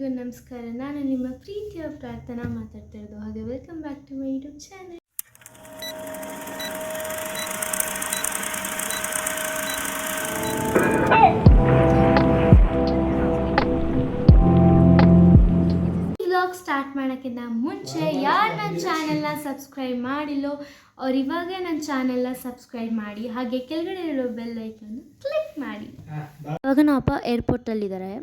ನಮಸ್ಕಾರ, ನಾನು ನಿಮ್ಮ ಪ್ರೀತಿಯ ಪ್ರಾರ್ಥನಾ ಮಾತಾಡ್ತಿರೋದು. ಹಾಗೆ welcome back to my YouTube channel. Vlog start ಮಾಡೋಕ್ಕಿಂತ ಮುಂಚೆ ಯಾರು ನನ್ನ ಚಾನೆಲ್ನ ಸಬ್ಸ್ಕ್ರೈಬ್ ಮಾಡಿಲ್ಲೋ ಅವ್ರು ಇವಾಗ ನನ್ನ ಚಾನೆಲ್ನ ಸಬ್ಸ್ಕ್ರೈಬ್ ಮಾಡಿ, ಹಾಗೆ ಕೆಳಗಡೆ ಇರೋ ಬೆಲ್ ಐಕನ್ ಕ್ಲಿಕ್ ಮಾಡಿ. ಇವಾಗ ನಮ್ಮ ಅಪ್ಪ ಏರ್ಪೋರ್ಟಲ್ಲಿದ್ದಾರೆ.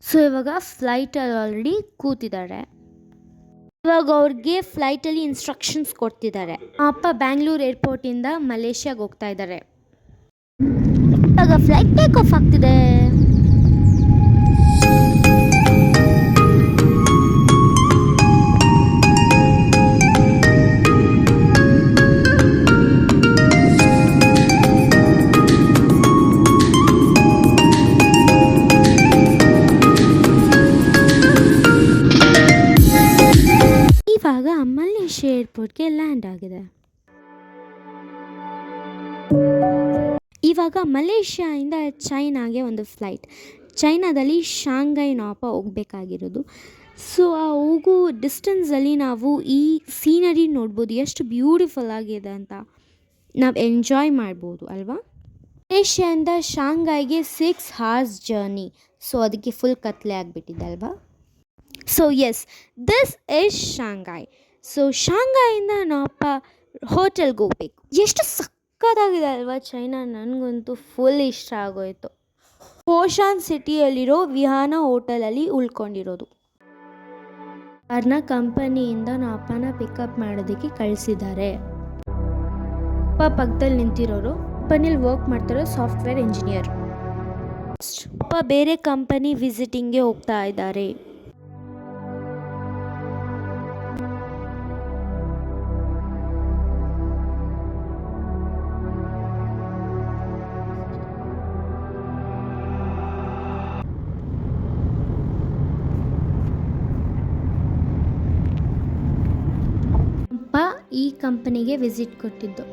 ಸೊ ಇವಾಗ ಫ್ಲೈಟಲ್ಲಿ ಆಲ್ರೆಡಿ ಕೂತಿದ್ದಾರೆ. ಇವಾಗ ಅವ್ರಿಗೆ ಫ್ಲೈಟಲ್ಲಿ ಇನ್ಸ್ಟ್ರಕ್ಷನ್ಸ್ ಕೊಡ್ತಿದ್ದಾರೆ. ಅಪ್ಪ ಬ್ಯಾಂಗ್ಳೂರ್ ಏರ್ಪೋರ್ಟಿಂದ ಮಲೇಷ್ಯಾಗೆ ಹೋಗ್ತಾ ಇದ್ದಾರೆ. ಇವಾಗ ಫ್ಲೈಟ್ ಟೇಕ್ ಆಫ್ ಆಗ್ತಿದೆ. ಇವಾಗ ಮಲೇಷ್ಯಾ ಏರ್ಪೋರ್ಟ್ಗೆ ಲ್ಯಾಂಡ್ ಆಗಿದೆ. ಇವಾಗ ಮಲೇಷ್ಯಾದಿಂದ ಚೈನಾಗೆ ಒಂದು ಫ್ಲೈಟ್. ಚೈನಾದಲ್ಲಿ ಶಾಂಘೈ ನಾಪ ಹೋಗಬೇಕಾಗಿರೋದು. ಸೊ ಆ ಹೋಗೋ ಡಿಸ್ಟೆನ್ಸಲ್ಲಿ ನಾವು ಈ ಸೀನರಿ ನೋಡ್ಬೋದು, ಎಷ್ಟು ಬ್ಯೂಟಿಫುಲ್ ಆಗಿದೆ ಅಂತ ನಾವು ಎಂಜಾಯ್ ಮಾಡ್ಬೋದು ಅಲ್ವಾ. ಮಲೇಷ್ಯಾದಿಂದ ಶಾಂಘೈಗೆ 6 hours ಜರ್ನಿ. ಸೊ ಅದಕ್ಕೆ ಫುಲ್ ಕತ್ಲೆ ಆಗಿಬಿಟ್ಟಿದೆ ಅಲ್ವಾ. So yes, this is Shanghai. So ಶಾಂಘೈಯಿಂದ ನಾವಪ್ಪ ಹೋಟೆಲ್ಗೆ ಹೋಗ್ಬೇಕು. ಎಷ್ಟು ಸಕ್ಕತ್ತಾಗಿದೆ ಅಲ್ವಾ ಚೈನಾ. ನನಗಂತೂ ಫುಲ್ ಇಷ್ಟ ಆಗೋಯಿತು. ಹೋಶಾನ್ ಸಿಟಿಯಲ್ಲಿರೋ ವಿಹಾನ ಹೋಟೆಲಲ್ಲಿ ಉಳ್ಕೊಂಡಿರೋದು. ಅವ್ರನ್ನ ಕಂಪನಿಯಿಂದ ನಮ್ಮ ಅಪ್ಪನ ಪಿಕಪ್ ಮಾಡೋದಕ್ಕೆ ಕಳಿಸಿದ್ದಾರೆ. ಅಪ್ಪ ಪಕ್ಕದಲ್ಲಿ ನಿಂತಿರೋರು ಕಂಪನಿಲಿ ವರ್ಕ್ ಮಾಡ್ತಿರೋ ಸಾಫ್ಟ್ವೇರ್ ಇಂಜಿನಿಯರ್. ಅಪ್ಪ ಬೇರೆ ಕಂಪನಿ ವಿಸಿಟಿಂಗ್ಗೆ ಹೋಗ್ತಾ ಇದ್ದಾರೆ. ಈ ಕಂಪನಿಗೆ ವಿಸಿಟ್ ಕೊಟ್ಟಿದ್ದು.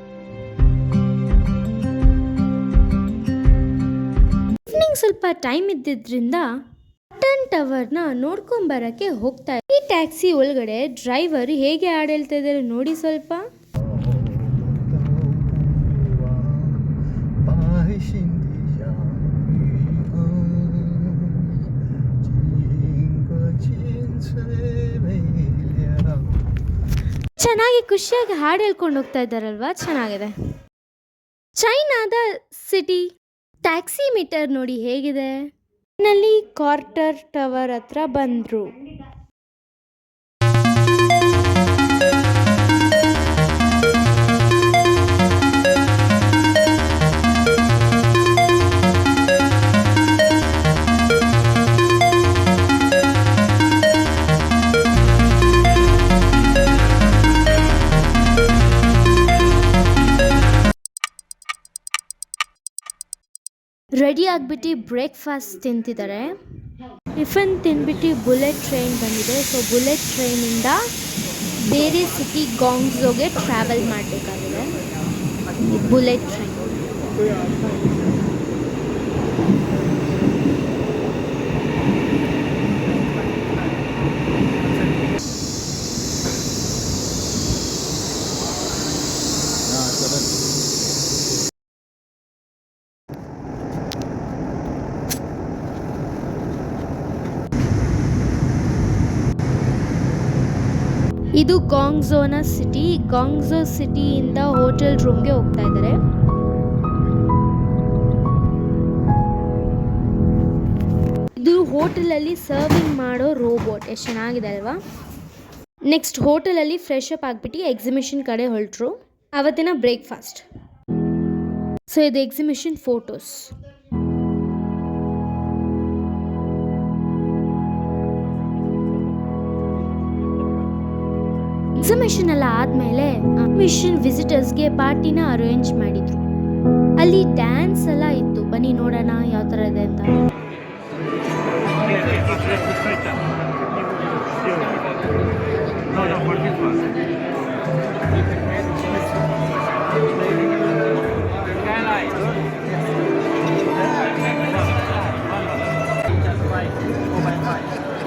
ಈವ್ನಿಂಗ್ ಸ್ವಲ್ಪ ಟೈಮ್ ಇದ್ದಿದ್ರಿಂದ ಪಟ್ಟನ್ ಟವರ್ನ ನೋಡ್ಕೊಂಬರಕ್ಕೆ ಹೋಗ್ತಾ ಈ ಟ್ಯಾಕ್ಸಿ ಒಳಗಡೆ ಡ್ರೈವರ್ ಹೇಗೆ ಹಾಡು ಹೇಳ್ತಾ ಇದ್ದಾರೆ ನೋಡಿ ಸ್ವಲ್ಪ. ಚೆನ್ನಾಗಿ ಖುಷಿಯಾಗಿ ಹಾಡು ಹೇಳ್ಕೊಂಡು ಹೋಗ್ತಾ ಇದ್ದಾರಲ್ವಾ, ಚೆನ್ನಾಗಿದೆ. ಚೈನಾದ ಸಿಟಿ ಟ್ಯಾಕ್ಸಿ ಮೀಟರ್ ನೋಡಿ ಹೇಗಿದೆ. ನಲ್ಲಿ ಕ್ವಾರ್ಟರ್ ಟವರ್ ಹತ್ರ ಬಂದ್ರು. ರೆಡಿ ಆಗಿಬಿಟ್ಟು ಬ್ರೇಕ್ಫಾಸ್ಟ್ ತಿಂತಿದ್ದಾರೆ. ಟಿಫನ್ ತಿಂದ್ಬಿಟ್ಟು ಬುಲೆಟ್ ಟ್ರೈನ್ ಬಂದಿದೆ. ಸೊ ಬುಲೆಟ್ ಟ್ರೈನಿಂದ ಬೇರೆ ಸಿಟಿ ಗಾಂಗ್ಝೋಗೆ ಟ್ರಾವೆಲ್ ಮಾಡಬೇಕಾಗಿದೆ. ಬುಲೆಟ್ ಟ್ರೈನ್ ಇದು ಗಾಂಗ್ಝೋನ ಸಿಟಿ. ಗಾಂಗ್ಝೋ ಸಿಟಿಯಿಂದ ಹೋಟೆಲ್ ರೂಮ್ಗೆ ಹೋಗ್ತಾ ಇದ್ದಾರೆ. ಇದು ಹೋಟೆಲಲ್ಲಿ ಸರ್ವಿಂಗ್ ಮಾಡೋ ರೋಬೋಟ್. ಎಷ್ಟು ಚೆನ್ನಾಗಿದೆ ಅಲ್ವಾ. ನೆಕ್ಸ್ಟ್ ಹೋಟೆಲಲ್ಲಿ ಫ್ರೆಶ್ ಅಪ್ ಆಗಿಬಿಟ್ಟು ಎಕ್ಸಿಬಿಷನ್ ಕಡೆ ಹೊರಟರು. ಅವತ್ತಿನ ಬ್ರೇಕ್ಫಾಸ್ಟ್. ಸೊ ಇದು ಎಕ್ಸಿಬಿಷನ್ ಫೋಟೋಸ್. ಎಕ್ಸಿಬಿಷನ್ ಎಲ್ಲ ಆದಮೇಲೆ ಎಕ್ಸಿಬಿಷನ್ ವಿಸಿಟರ್ಸ್ಗೆ ಪಾರ್ಟಿನ ಅರೇಂಜ್ ಮಾಡಿದ್ರು. ಅಲ್ಲಿ ಡ್ಯಾನ್ಸ್ ಎಲ್ಲ ಇತ್ತು. ಬನ್ನಿ ನೋಡೋಣ ಯಾವ ಥರ ಇದೆ ಅಂತ. Bye.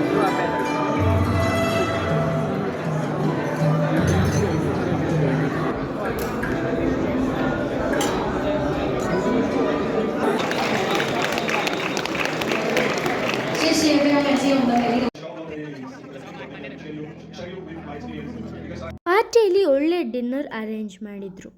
ಪಾರ್ಟಿಯಲ್ಲಿ ಒಳ್ಳೆ ಡಿನ್ನರ್ ಅರೇಂಜ್ ಮಾಡಿದ್ರು.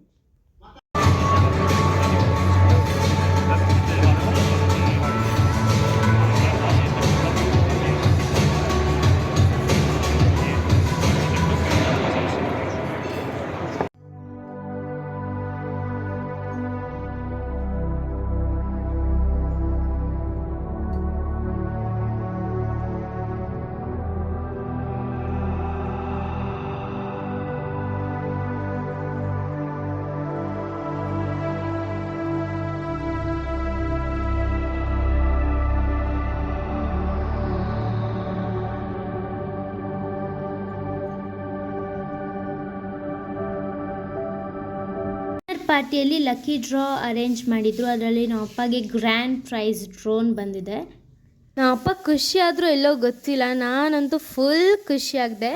ಪಾರ್ಟಿಯಲ್ಲಿ ಲಕ್ಕಿ ಡ್ರಾ ಅರೇಂಜ್ ಮಾಡಿದ್ರು. ಅದರಲ್ಲಿ ನಮ್ಮ ಅಪ್ಪಗೆ ಗ್ರ್ಯಾಂಡ್ ಪ್ರೈಸ್ ಡ್ರೋನ್ ಬಂದಿದೆ. ನಮ್ಮ ಅಪ್ಪ ಖುಷಿ ಆದರೂ ಎಲ್ಲೋ ಗೊತ್ತಿಲ್ಲ, ನಾನಂತೂ ಫುಲ್ ಖುಷಿಯಾಗಿದೆ.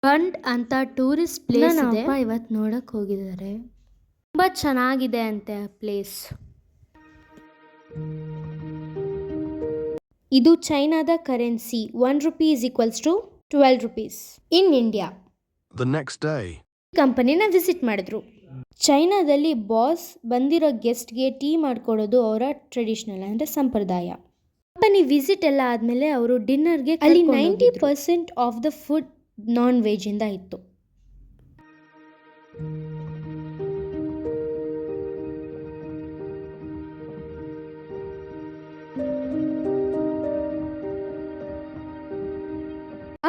ಬಂಡ್ ಅಂತ ಟೂರಿಸ್ಟ್ ಪ್ಲೇಸ್ ಇದೆ, ಇವತ್ತು ನೋಡಕ್ ಹೋಗಿದ್ದಾರೆ. ತುಂಬಾ ಚೆನ್ನಾಗಿದೆ ಅಂತೆ ಆ ಪ್ಲೇಸ್. ಇದು ಚೈನಾದ currency. 1 rupee = 12 rupees in India. The next day, ಕಂಪನಿನ ವಿಸಿಟ್ ಮಾಡಿದ್ರು. ಚೈನಾದಲ್ಲಿ ಬಾಸ್ ಬಂದಿರೋ ಗೆಸ್ಟ್ಗೆ ಟೀ ಮಾಡ್ಕೊಡೋದು ಅವರ ಟ್ರೆಡಿಷನಲ್ ಅಂದರೆ ಸಂಪ್ರದಾಯ. ಕಂಪನಿ ವಿಸಿಟ್ ಎಲ್ಲ ಆದಮೇಲೆ ಅವರು ಡಿನ್ನರ್ಗೆ ಅಲ್ಲಿ 90% ಆಫ್ ದ ಫುಡ್ ನಾನ್ ವೆಜ್ಜಿಂದ ಇತ್ತು.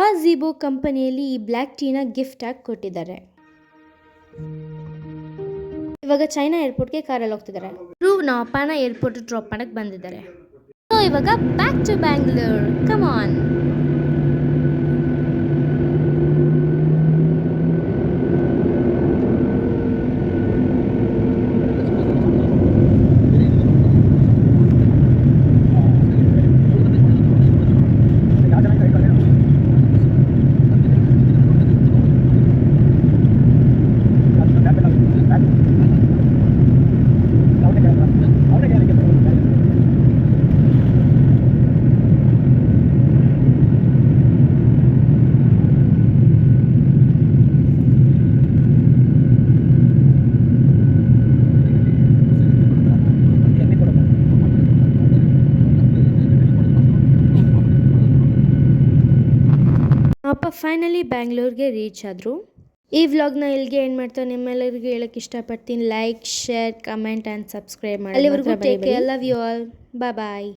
ಆ ಝೀಬೋ ಕಂಪನಿಯಲ್ಲಿ ಈ ಬ್ಲ್ಯಾಕ್ ಟೀನ ಗಿಫ್ಟ್ ಆಗಿ ಕೊಟ್ಟಿದ್ದಾರೆ. ಇವಾಗ ಚೈನಾ ಏರ್ಪೋರ್ಟ್ಗೆ ಕಾರಲ್ಲಿ ಹೋಗ್ತಿದ್ದಾರೆ. ನಮ್ಮ ಅಪ್ಪನ ಏರ್ಪೋರ್ಟ್ ಡ್ರಾಪ್ ಮಾಡಕ್ಕೆ ಬಂದಿದ್ದಾರೆ. ಸೊ ಇವಾಗ back to Bangalore. Come on. ಅಪ್ಪ ಫೈನಲಿ ಬ್ಯಾಂಗ್ಳೂರ್ಗೆ ರೀಚ್ ಆದರು. ಈ ವ್ಲಾಗ್ನ ಇಲ್ಲಿಗೆ ಎಂಡ್ ಮಾಡ್ತಾ ನಿಮ್ಮೆಲ್ಲರಿಗೂ ಹೇಳಕ್ಕೆ ಇಷ್ಟಪಡ್ತೀನಿ. Like, share, comment and subscribe ಮಾಡಿ. ಅಲ್ಲಿವರೆಗೂ take care. Love you all. Bye.